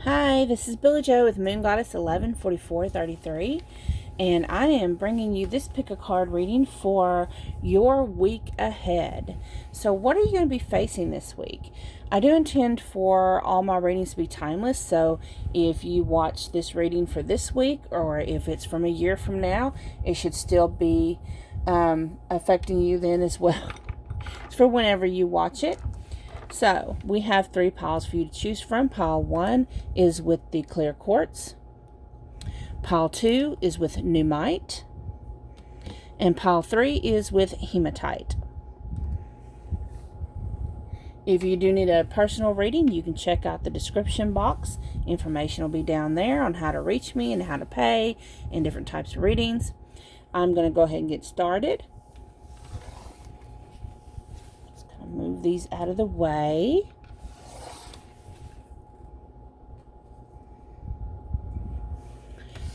Hi, this is Billy Joe with Moon Goddess 114433, and I am bringing you this pick a card reading for your week ahead. So what are you going to be facing this week? I do intend for all my readings to be timeless, so if you watch this reading for this week or if it's from a year from now, it should still be affecting you then as well. It's for whenever you watch it. So, we have 3 piles for you to choose from. Pile 1 is with the clear quartz. Pile 2 is with pneumite. And pile 3 is with hematite. If you do need a personal reading, you can check out the description box. Information will be down there on how to reach me and how to pay and different types of readings. I'm going to go ahead and get started. Move these out of the way.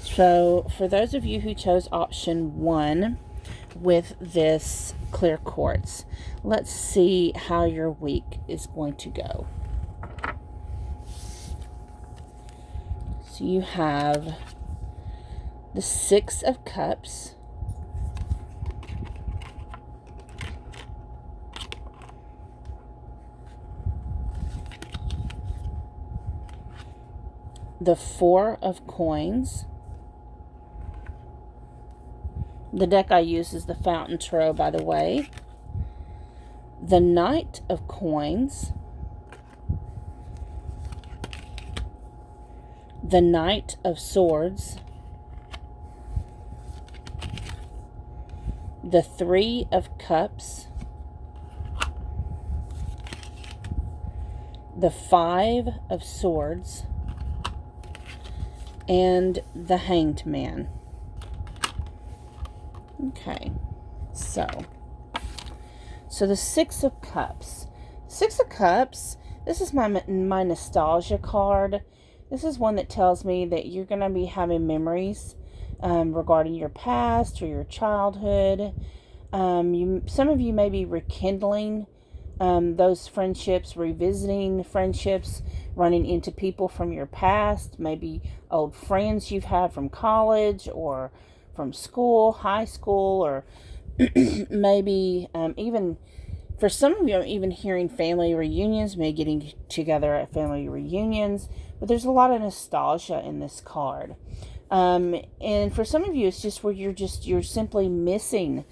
So, for those of you who chose option 1 with this clear quartz, let's see how your week is going to go. So, you have the 6 of Cups, the 4 of Coins. The deck I use is the Fountain Tarot, by the way. The Knight of Coins. The Knight of Swords. The 3 of Cups. The 5 of Swords. And the Hanged Man. Okay, so the 6 of Cups. 6 of Cups, this is my nostalgia card. This is one that tells me that you're going to be having memories regarding your past or your childhood. Some of you may be rekindling those friendships, revisiting friendships, running into people from your past, maybe old friends you've had from college or from school, high school, or maybe even for some of you, I'm even hearing family reunions, maybe getting together at family reunions, but there's a lot of nostalgia in this card. And for some of you, it's just where you're simply missing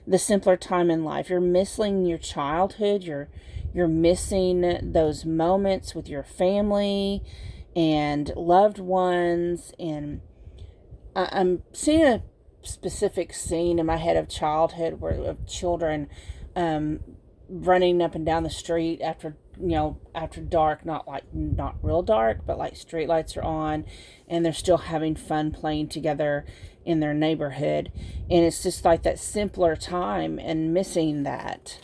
the simpler time in life. You're missing your childhood. You're missing those moments with your family and loved ones. And I'm seeing a specific scene in my head of childhood of children running up and down the street after dark, not real dark, but like street lights are on, and they're still having fun playing together in their neighborhood. And it's just like that simpler time and missing that.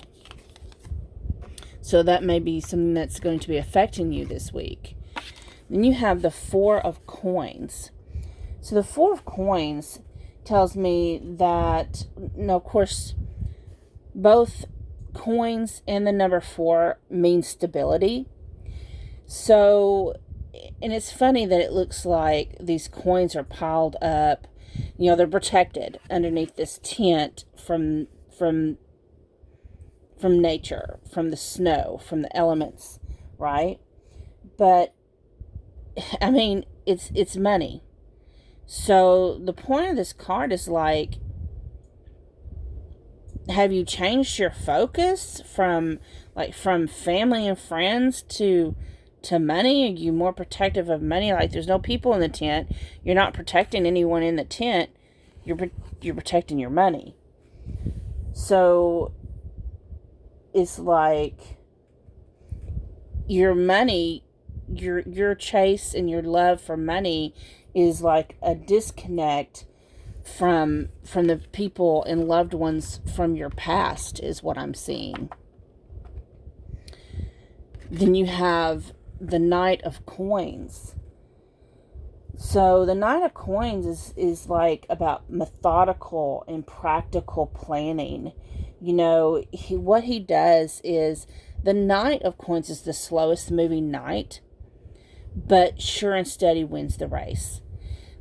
So that may be something that's going to be affecting you this week. Then you have the 4 of Coins. So the 4 of Coins tells me that, of course, both coins and the number 4 mean stability. So, and it's funny that it looks like these coins are piled up. They're protected underneath this tent from nature, from the snow, from the elements, right? But I mean, it's money. So the point of this card is like, have you changed your focus from family and friends to money? Are you more protective of money? Like, there's no people in the tent. You're not protecting anyone in the tent. You're protecting your money. So it's like your money, your chase and your love for money is like a disconnect from the people and loved ones from your past, is what I'm seeing. Then you have the Knight of Coins. So the Knight of Coins is like about methodical and practical planning. What he does is, the Knight of Coins is the slowest moving knight, but sure and steady wins the race.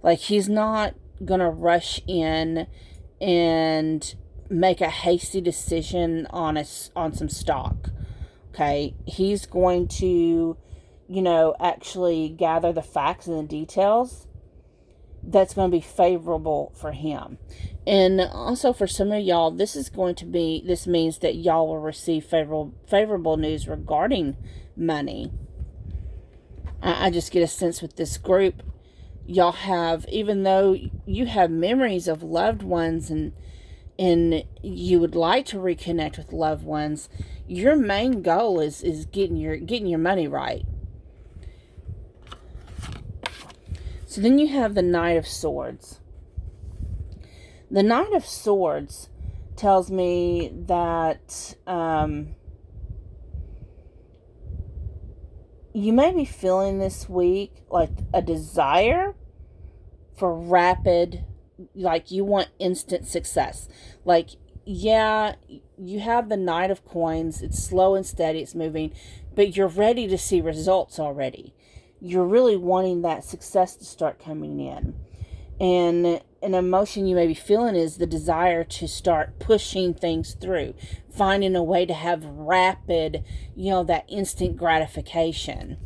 Like, he's not going to rush in and make a hasty decision on some stock. Okay, he's going to, actually gather the facts and the details that's going to be favorable for him. And also for some of y'all, this means that y'all will receive favorable news regarding money. I just get a sense with this group, y'all have, even though you have memories of loved ones and you would like to reconnect with loved ones, your main goal is getting your money right. So then you have the Knight of Swords. The Knight of Swords tells me that you may be feeling this week like a desire for rapid, like you want instant success. Like, yeah, you have the Knight of Coins. It's slow and steady. It's moving, but you're ready to see results already. You're really wanting that success to start coming in. And an emotion you may be feeling is the desire to start pushing things through, finding a way to have rapid, that instant gratification.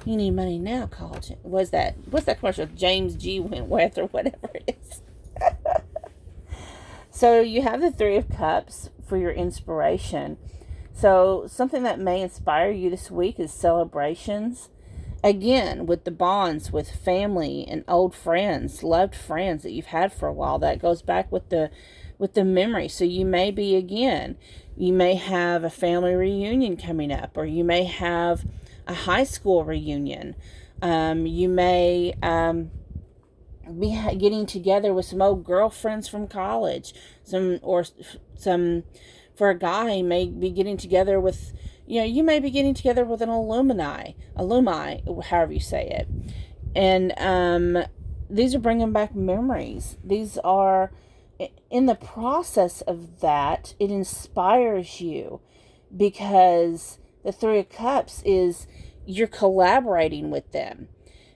You need money now, college. What's that commercial? James G. Wentworth or whatever it is. So you have the Three of Cups for your inspiration. So something that may inspire you this week is celebrations. Again, with the bonds with family and old friends, loved friends that you've had for a while. That goes back with the memory. So you may have a family reunion coming up, or you may have a high school reunion. You may be getting together with some old girlfriends from college. For a guy, may be getting together with, you may be getting together with an alumni, however you say it. And these are bringing back memories. These are, in the process of that, it inspires you, because the Three of Cups is you're collaborating with them.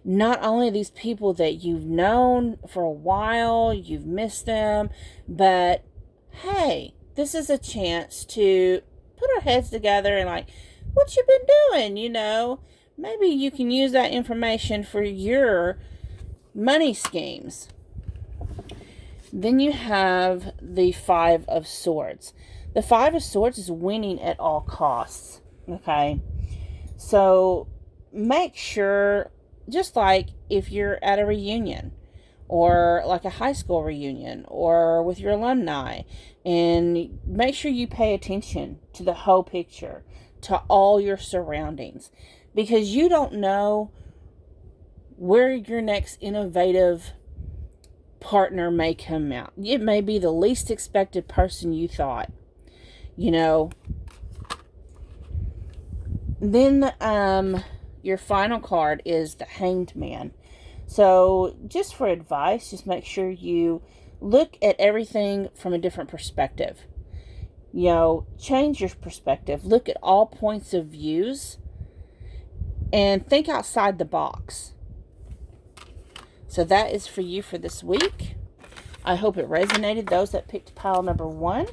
Not only these people that you've known for a while, you've missed them, but hey, this is a chance to put our heads together and like, what you been doing, Maybe you can use that information for your money schemes. Then you have the Five of Swords. The Five of Swords is winning at all costs, okay? So make sure, just like if you're at a reunion, or like a high school reunion, or with your alumni, and make sure you pay attention to the whole picture, to all your surroundings, because you don't know where your next innovative partner may come out. It may be the least expected person you thought, Then your final card is the Hanged Man. So just for advice, just make sure you look at everything from a different perspective. Change your perspective. Look at all points of views and think outside the box. So that is for you for this week. I hope it resonated. Those that picked pile number 1.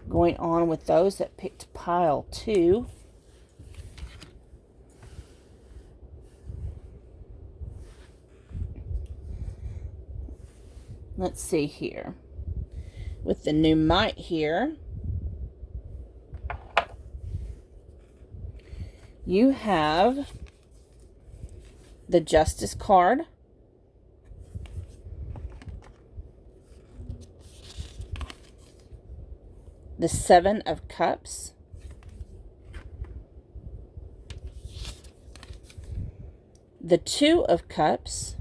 Going on with those that picked pile 2. Let's see here. With the new Might here, you have the Justice card, the Seven of Cups, the Two of Cups,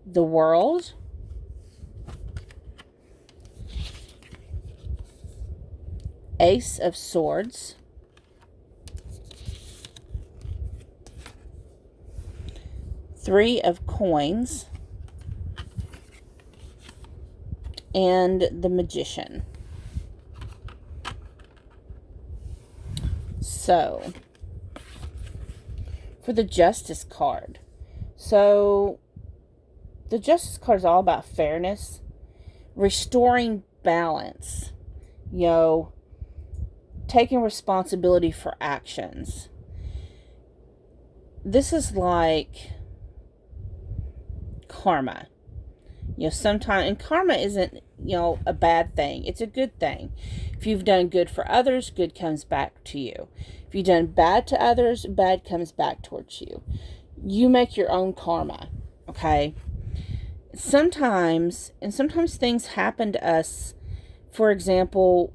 the World, Ace of Swords, Three of Coins, and the Magician. So, for the Justice card. So, the Justice card is all about fairness, restoring balance, taking responsibility for actions. This is like karma. Sometimes, and karma isn't, a bad thing. It's a good thing. If you've done good for others, good comes back to you. If you've done bad to others, bad comes back towards you. You make your own karma, okay? Sometimes things happen to us. For example,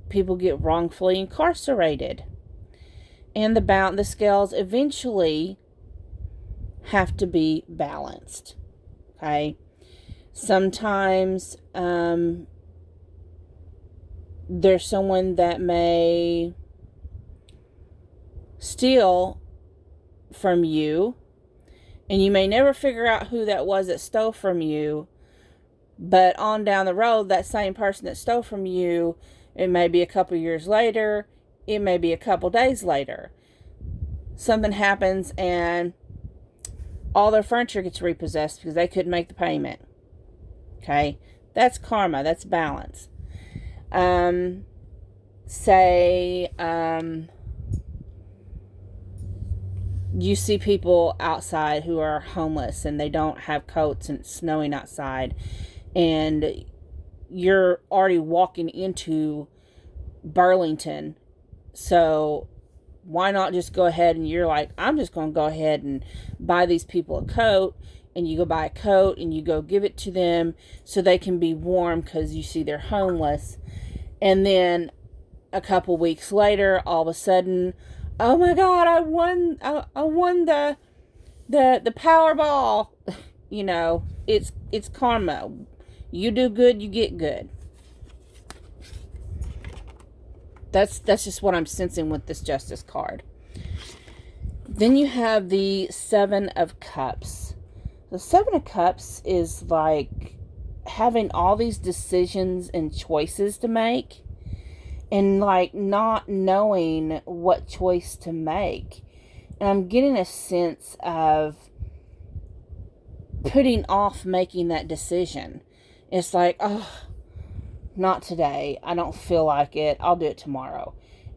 people get wrongfully incarcerated. And the scales eventually have to be balanced, okay? Sometimes there's someone that may steal from you, and you may never figure out who that was that stole from you, but on down the road, that same person that stole from you, it may be a couple years later, it may be a couple days later, something happens and all their furniture gets repossessed because they couldn't make the payment. Okay, that's karma. That's balance. Say you see people outside who are homeless and they don't have coats and it's snowing outside, and you're already walking into Burlington, so why not just go ahead and you're like, I'm just going to go ahead and buy these people a coat. And you go buy a coat and you go give it to them so they can be warm because you see they're homeless. And then a couple weeks later, all of a sudden, oh my God, I won the Powerball. It's karma. You do good, you get good. That's just what I'm sensing with this Justice card. Then you have the Seven of Cups. The Seven of Cups is like having all these decisions and choices to make, and like not knowing what choice to make. And I'm getting a sense of putting off making that decision. It's like, oh, not today. I don't feel like it. I'll do it tomorrow.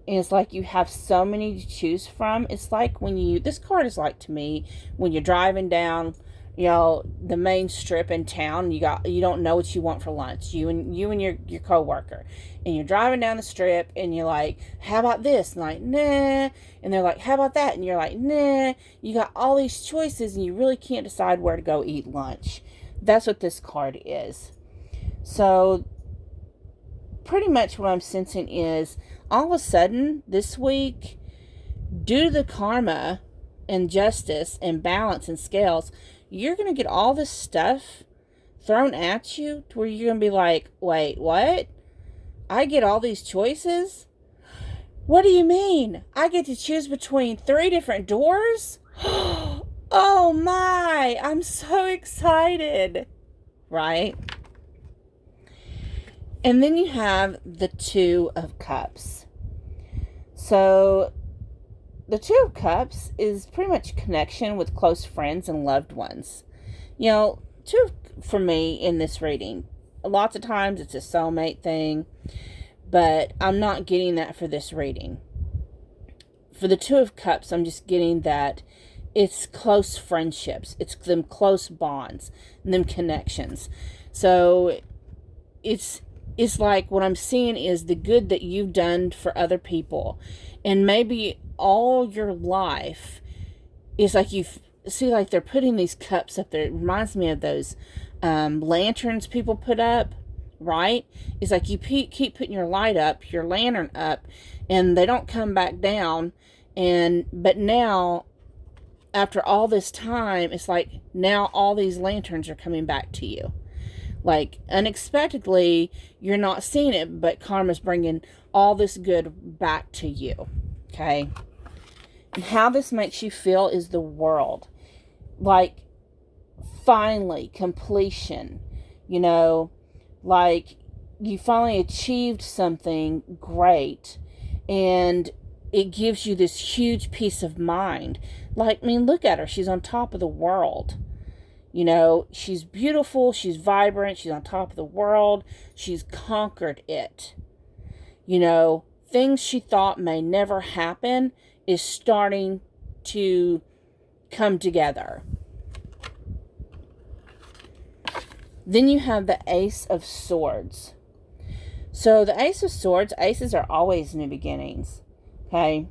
And it's like you have so many to choose from. It's like this card is like to me when you're driving down the main strip in town, you don't know what you want for lunch, you and your coworker, and you're driving down the strip and you're like, how about this? And like, nah. And they're like, how about that? And you're like, nah. You got all these choices and you really can't decide where to go eat lunch. That's what this card is. So pretty much what I'm sensing is all of a sudden this week, due to the karma and justice and balance and scales, you're going to get all this stuff thrown at you to where you're going to be like, wait, what? I get all these choices? What do you mean? I get to choose between 3 different doors? Oh my, I'm so excited. Right? And then you have the Two of Cups. So the Two of Cups is pretty much connection with close friends and loved ones. For me in this reading, lots of times it's a soulmate thing, but I'm not getting that for this reading. For the Two of Cups, I'm just getting that it's close friendships. It's them close bonds and them connections. So it's like what I'm seeing is the good that you've done for other people. And maybe all your life is like like they're putting these cups up there. It reminds me of those lanterns people put up, right? It's like you keep putting your lantern up, and they don't come back down. But now, after all this time, it's like now all these lanterns are coming back to you. Like, unexpectedly, you're not seeing it, but karma's bringing all this good back to you. Okay? And how this makes you feel is the World. Like, finally, completion. like you finally achieved something great, and it gives you this huge peace of mind. Like, I mean, look at her. She's on top of the world. You know, she's beautiful, she's vibrant, she's on top of the world, she's conquered it. You know, things she thought may never happen is starting to come together. Then you have the Ace of Swords. So the Ace of Swords, aces are always new beginnings. Okay?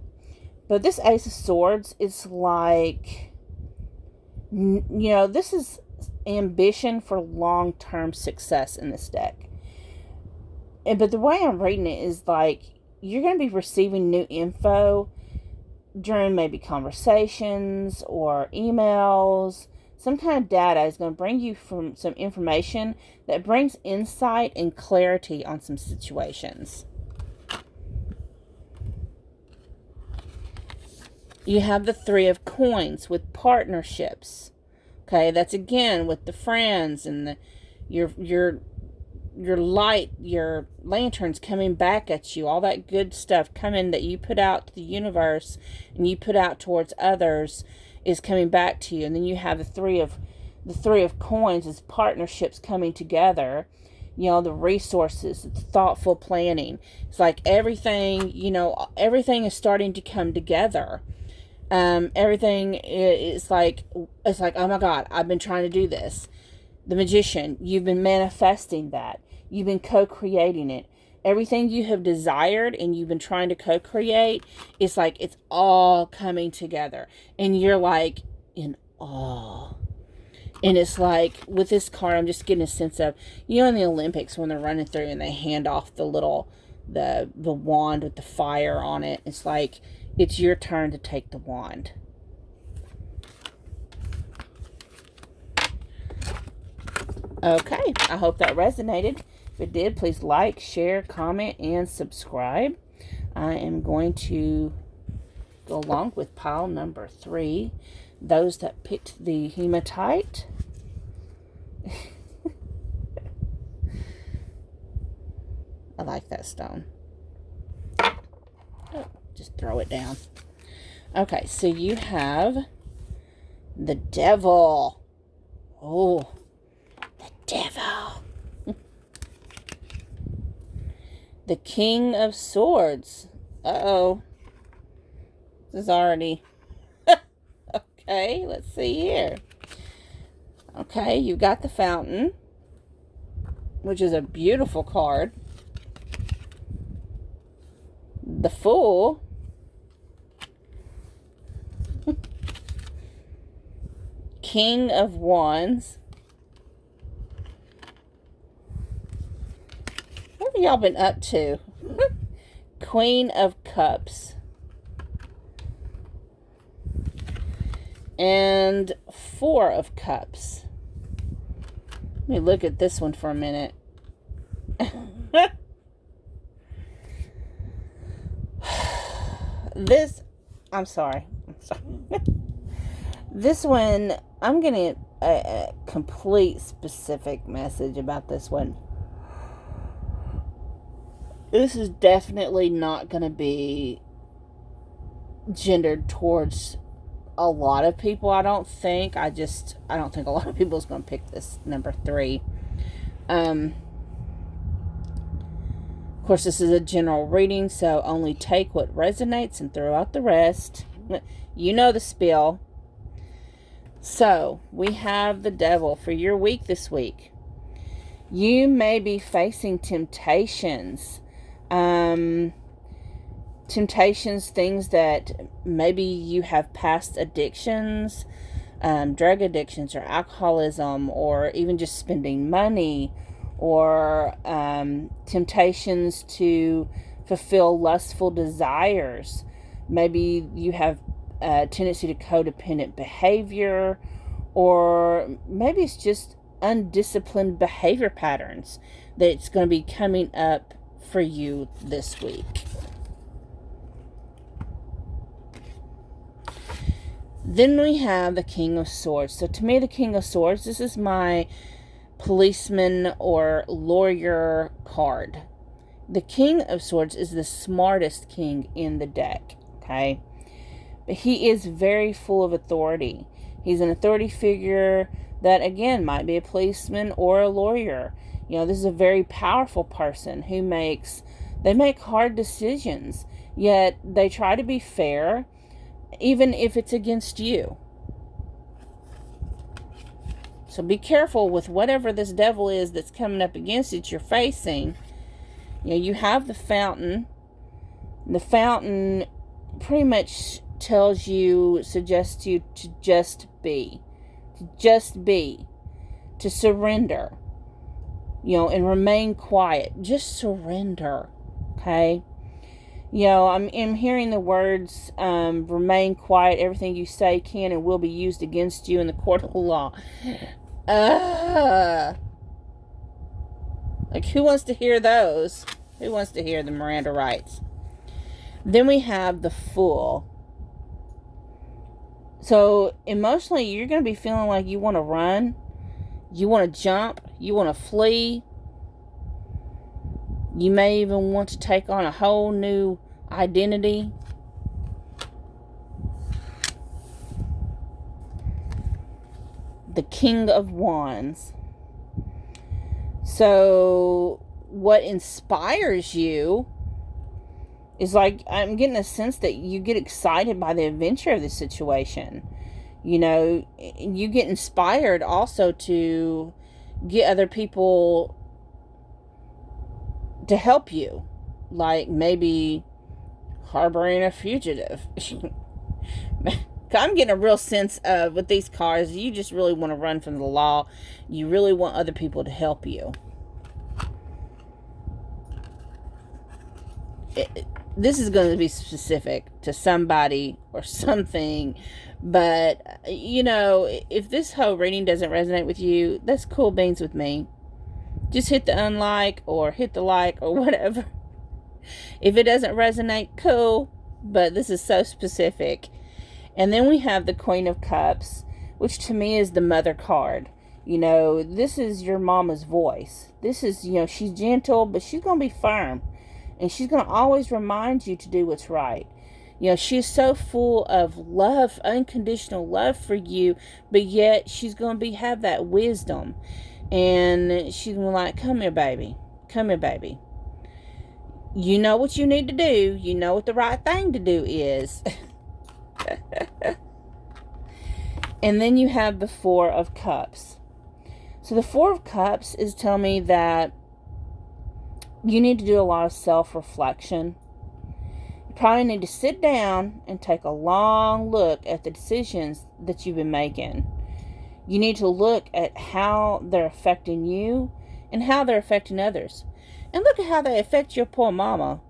But this Ace of Swords is like, you know, this is ambition for long-term success in this deck. But the way I'm reading it is like, you're going to be receiving new info during maybe conversations or emails. Some kind of data is going to bring you from some information that brings insight and clarity on some situations. You have the Three of Coins with partnerships. Okay, that's again with the friends and your light, your lanterns coming back at you, all that good stuff coming that you put out to the universe and you put out towards others is coming back to you. And then you have the three of coins is partnerships coming together. You know, the resources, the thoughtful planning. It's like everything, you know, everything is starting to come together. Everything is like, it's like, oh my God, I've been trying to do this. The Magician, you've been manifesting that. You've been co-creating it. Everything you have desired and you've been trying to co-create, it's like it's all coming together. And you're like in awe. And it's like, with this card, I'm just getting a sense of, you know, in the Olympics when they're running through and they hand off the little, the wand with the fire on it. It's like, it's your turn to take the wand. Okay, I hope that resonated. If it did, please like, share, comment, and subscribe. I am going to go along with pile number 3. Those that picked the hematite. I like that stone. Oh, just throw it down. Okay, so you have the Devil. Oh, the Devil. The King of Swords. Uh-oh. This is already... Okay, let's see here. Okay, you got the Fountain, which is a beautiful card. The Fool. King of Wands. What have y'all been up to? Queen of Cups. And 4 of Cups. Let me look at this one for a minute. I'm sorry. This one, I'm getting a complete specific message about this one. This is definitely not going to be gendered towards a lot of people, I don't think. I don't think a lot of people is going to pick this number 3. Of course, this is a general reading, so only take what resonates and throw out the rest. You know the spiel. So, we have the Devil for your week this week. You may be facing temptations. Temptations, things that maybe you have past addictions, drug addictions or alcoholism, or even just spending money, or temptations to fulfill lustful desires. Maybe you have a tendency to codependent behavior, or maybe it's just undisciplined behavior patterns that's going to be coming up for you this week. Then we have the King of Swords. So to me, the King of Swords, this is my policeman or lawyer card. The King of Swords is the smartest king in the deck, okay? But he is very full of authority. He's an authority figure that, again, might be a policeman or a lawyer. You know, this is a very powerful person who make hard decisions, yet they try to be fair, even if it's against you. So be careful with whatever this devil is that's coming up against it you're facing. You know, you have the fountain. The fountain pretty much suggests you to just be. To surrender. You know, and remain quiet. Just surrender. Okay? You know, I'm hearing the words, remain quiet. Everything you say can and will be used against you in the court of law. Like, who wants to hear those? Who wants to hear the Miranda rights? Then we have the Fool. So, emotionally, you're going to be feeling like you want to run. You want to jump. You want to flee. You may even want to take on a whole new identity. The King of Wands. So, what inspires you is, like, I'm getting a sense that you get excited by the adventure of the situation. You know, you get inspired also to get other people to help you. Like, maybe harboring a fugitive. I'm getting a real sense of, with these cards, you just really want to run from the law. You really want other people to help you. This is going to be specific to somebody or something. But, you know, if this whole reading doesn't resonate with you, that's cool beans with me. Just hit the unlike or hit the like or whatever. If it doesn't resonate, cool. But this is so specific. And then we have the Queen of Cups, which to me is the mother card. You know, this is your mama's voice. This is, you know, she's gentle, but she's going to be firm. And she's going to always remind you to do what's right. You know, she's so full of love, unconditional love for you, but yet she's going to have that wisdom. And she's going to be like, come here, baby. Come here, baby. You know what you need to do. You know what the right thing to do is. And then you have the Four of Cups. So the Four of Cups is telling me that you need to do a lot of self-reflection. You probably need to sit down and take a long look at the decisions that you've been making. You need to look at how they're affecting you and how they're affecting others. And look at how they affect your poor mama.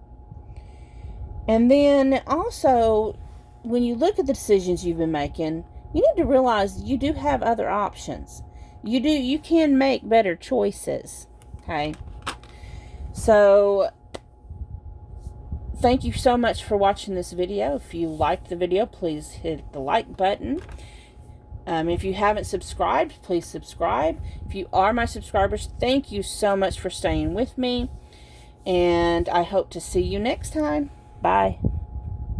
And then also, when you look at the decisions you've been making, you need to realize you do have other options. You can make better choices. Okay? So, thank you so much for watching this video. If you liked the video, please hit the like button. If you haven't subscribed, please subscribe. If you are my subscribers, thank you so much for staying with me. And I hope to see you next time. Bye.